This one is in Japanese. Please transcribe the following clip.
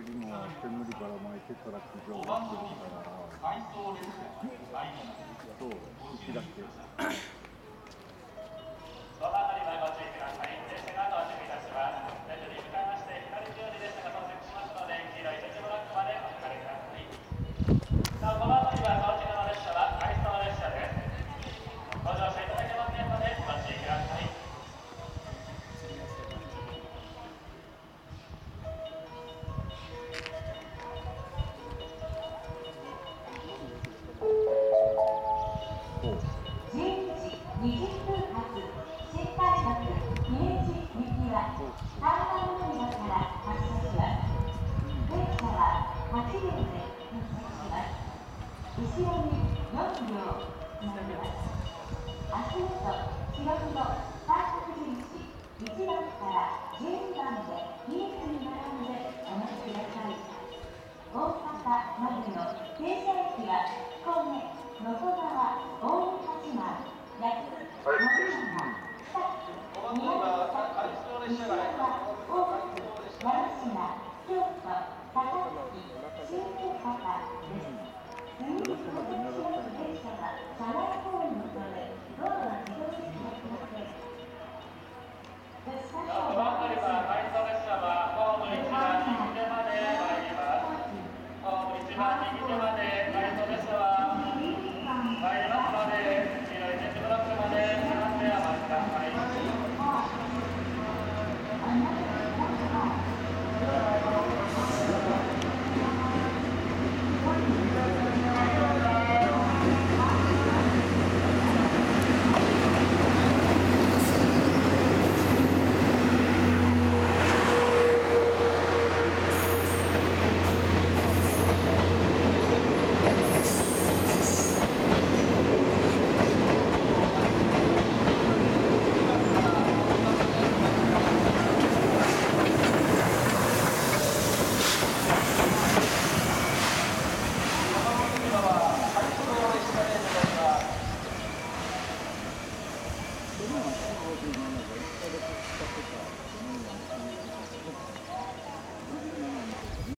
にも煙ばらまいてトラック上がってるからそう、1だけそのあたりはご注意ください。列車が到着いたします。列車に向かいまして左順に列車が到着しますので、黄色い設置ブロックまでおかけください。なお、このあたりは到着の列車は回送列車です。ご乗車いただけませんのでご注意ください。